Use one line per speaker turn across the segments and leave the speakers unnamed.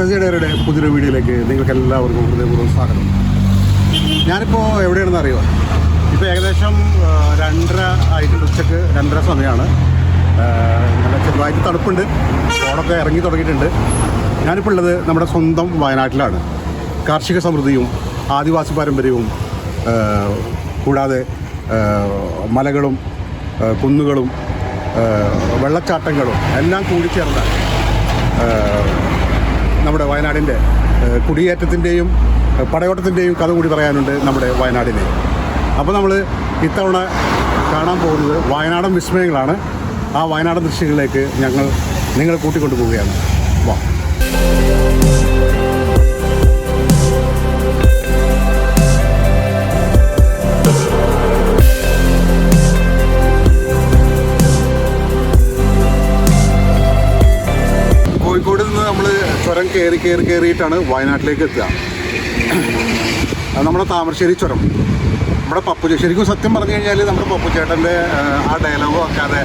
ഫെസിഡേറുടെ പുതിയൊരു വീഡിയോയിലേക്ക് നിങ്ങൾക്ക് എല്ലാവർക്കും ഹൃദയപൂർവ്വം സ്വാഗതം. ഞാനിപ്പോൾ എവിടെയാണെന്ന് അറിയുമോ? ഇപ്പോൾ ഏകദേശം 2:30 ആയിട്ടുണ്ട്, ഉച്ചക്ക് 2:30 സമയമാണ്. നല്ല ചെറുതായിട്ട് തണുപ്പുണ്ട്, ഓടൊക്കെ ഇറങ്ങി തുടങ്ങിയിട്ടുണ്ട്. ഞാനിപ്പോൾ ഉള്ളത് നമ്മുടെ സ്വന്തം വയനാട്ടിലാണ്. കാർഷിക സമൃദ്ധിയും ആദിവാസി പാരമ്പര്യവും കൂടാതെ മലകളും കുന്നുകളും വെള്ളച്ചാട്ടങ്ങളും എല്ലാം കൂടിച്ചേർന്ന നമ്മുടെ വയനാടിൻ്റെ കുടിയേറ്റത്തിൻ്റെയും പടയോട്ടത്തിൻ്റെയും കഥ കൂടി പറയാനുണ്ട് നമ്മുടെ വയനാടിനെ. അപ്പോൾ നമ്മൾ ഇത്തവണ കാണാൻ പോകുന്നത് വയനാടൻ വിസ്മയങ്ങളാണ്. ആ വയനാടൻ ദൃശ്യങ്ങളിലേക്ക് നിങ്ങളെ കൂട്ടിക്കൊണ്ടു പോവുകയാണ്. വാ. കോഴിക്കോട് നിന്ന് നമ്മൾ ചുരം കയറിയിട്ടാണ് വയനാട്ടിലേക്ക് എത്തുക. നമ്മുടെ താമരശ്ശേരി ചുരം, നമ്മുടെ ശരിക്കും സത്യം പറഞ്ഞു കഴിഞ്ഞാൽ നമ്മുടെ പപ്പുച്ചേട്ടൻ്റെ ആ ഡയലോഗ് വെക്കാതെ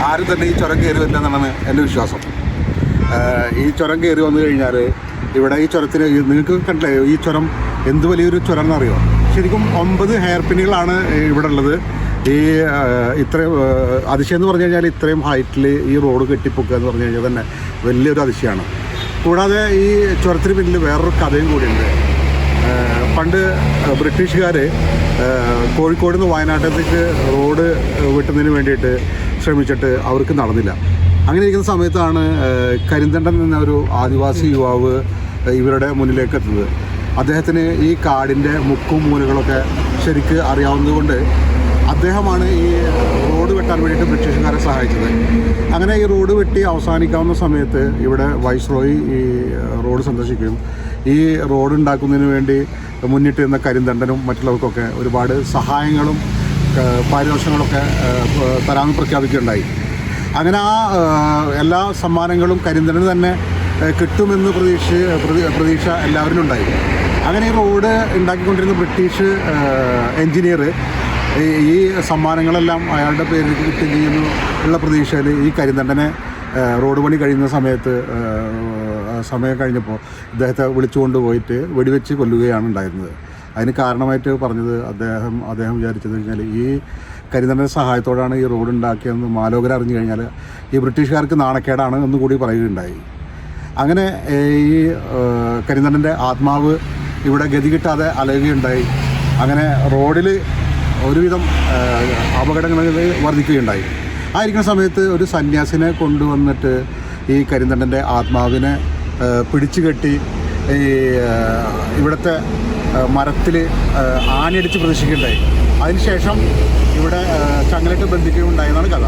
ആരും തന്നെ ഈ ചുരം കയറി വരില്ല എന്നാണ് എൻ്റെ വിശ്വാസം. ഈ ചുരം കയറി വന്നു കഴിഞ്ഞാൽ ഇവിടെ ഈ ചുരത്തിന് നിങ്ങൾക്ക് കണ്ടില്ലേ, ഈ ചുരം എന്ത് വലിയൊരു ചുരം എന്നറിയോ? ശരിക്കും 9 ഹെയർ പിന്നുകളാണ് ഇവിടെ ഉള്ളത്. ഈ ഇത്രയും അതിശയം എന്ന് പറഞ്ഞു കഴിഞ്ഞാൽ ഇത്രയും ഹൈറ്റിൽ ഈ റോഡ് കെട്ടിപ്പൊക്കുക എന്ന് പറഞ്ഞു കഴിഞ്ഞാൽ തന്നെ വലിയൊരു അതിശയമാണ്. കൂടാതെ ഈ ചുരത്തിന് പിന്നിൽ വേറൊരു കഥയും കൂടിയുണ്ട്. പണ്ട് ബ്രിട്ടീഷുകാർ കോഴിക്കോട് നിന്ന് വയനാട്ടിലേക്ക് റോഡ് വെട്ടുന്നതിന് വേണ്ടിയിട്ട് ശ്രമിച്ചിട്ട് അവർക്ക് നടന്നില്ല. അങ്ങനെ ഇരിക്കുന്ന സമയത്താണ് കരിന്തണ്ടൻ എന്ന ഒരു ആദിവാസി യുവാവ് ഇവരുടെ മുന്നിലേക്ക് എത്തുന്നത്. അദ്ദേഹത്തിന് ഈ കാടിൻ്റെ മുക്കും മൂലകളൊക്കെ ശരിക്ക് അറിയാവുന്നതുകൊണ്ട് അദ്ദേഹമാണ് ഈ റോഡ് വെട്ടാൻ വേണ്ടിയിട്ട് ബ്രിട്ടീഷുകാരെ സഹായിച്ചത്. അങ്ങനെ ഈ റോഡ് വെട്ടി അവസാനിക്കാവുന്ന സമയത്ത് ഇവിടെ വൈസ്രോയി ഈ റോഡ് സന്ദർശിക്കുകയും ഈ റോഡ് ഉണ്ടാക്കുന്നതിന് വേണ്ടി മുന്നിട്ട് നിന്ന കരിന്തണ്ടനും മറ്റുള്ളവർക്കൊക്കെ ഒരുപാട് സഹായങ്ങളും പാരിതോഷികങ്ങളൊക്കെ തരാമെന്ന് പ്രഖ്യാപിക്കുകയുണ്ടായി. അങ്ങനെ ആ എല്ലാ സമ്മാനങ്ങളും കരിന്തണ്ടന് തന്നെ കിട്ടുമെന്ന് പ്രതീക്ഷ എല്ലാവരിലും ഉണ്ടായി. അങ്ങനെ ഈ റോഡ് ഉണ്ടാക്കിക്കൊണ്ടിരുന്ന ബ്രിട്ടീഷ് എൻജിനീയർ ഈ സമ്മാനങ്ങളെല്ലാം അയാളുടെ പേരിൽ കിട്ടുകയും ചെയ്യുന്നു ഉള്ള പ്രതീക്ഷയിൽ ഈ കരിന്തണ്ടനെ റോഡ് പണി കഴിയുന്ന സമയം കഴിഞ്ഞപ്പോൾ ഇദ്ദേഹത്തെ വിളിച്ചുകൊണ്ട് പോയിട്ട് വെടിവെച്ച് കൊല്ലുകയാണ് ഉണ്ടായിരുന്നത്. അതിന് കാരണമായിട്ട് പറഞ്ഞത് അദ്ദേഹം വിചാരിച്ചത് കഴിഞ്ഞാൽ ഈ കരിന്തണ്ടൻ്റെ സഹായത്തോടാണ് ഈ റോഡ് ഉണ്ടാക്കിയതെന്ന് മാലോകർ അറിഞ്ഞു കഴിഞ്ഞാൽ ഈ ബ്രിട്ടീഷുകാർക്ക് നാണക്കേടാണ് എന്ന് കൂടി പറയുകയുണ്ടായി. അങ്ങനെ ഈ കരിന്തണ്ടൻ്റെ ആത്മാവ് ഇവിടെ ഗതി കിട്ടാതെ അലയുകയുണ്ടായി. അങ്ങനെ റോഡിൽ ഒരുവിധം അപകടങ്ങൾ വർദ്ധിക്കുകയുണ്ടായി. ആയിരിക്കുന്ന സമയത്ത് ഒരു സന്യാസിനെ കൊണ്ടുവന്നിട്ട് ഈ കരിന്തണ്ടൻ്റെ ആത്മാവിനെ പിടിച്ചു കെട്ടി ഈ ഇവിടുത്തെ മരത്തിൽ ആണിയടിച്ച് പ്രദർശിക്കുകയുണ്ടായി. അതിനുശേഷം ഇവിടെ ചങ്ങലയിട്ട് ബന്ധിക്കുകയുണ്ടായെന്നാണ് കഥ.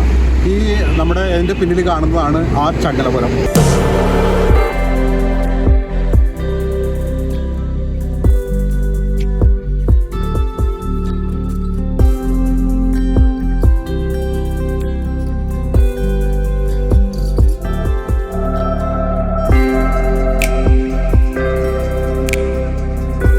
ഈ നമ്മുടെ അതിൻ്റെ പിന്നിൽ കാണുന്നതാണ് ആ ചങ്ങലപുരം.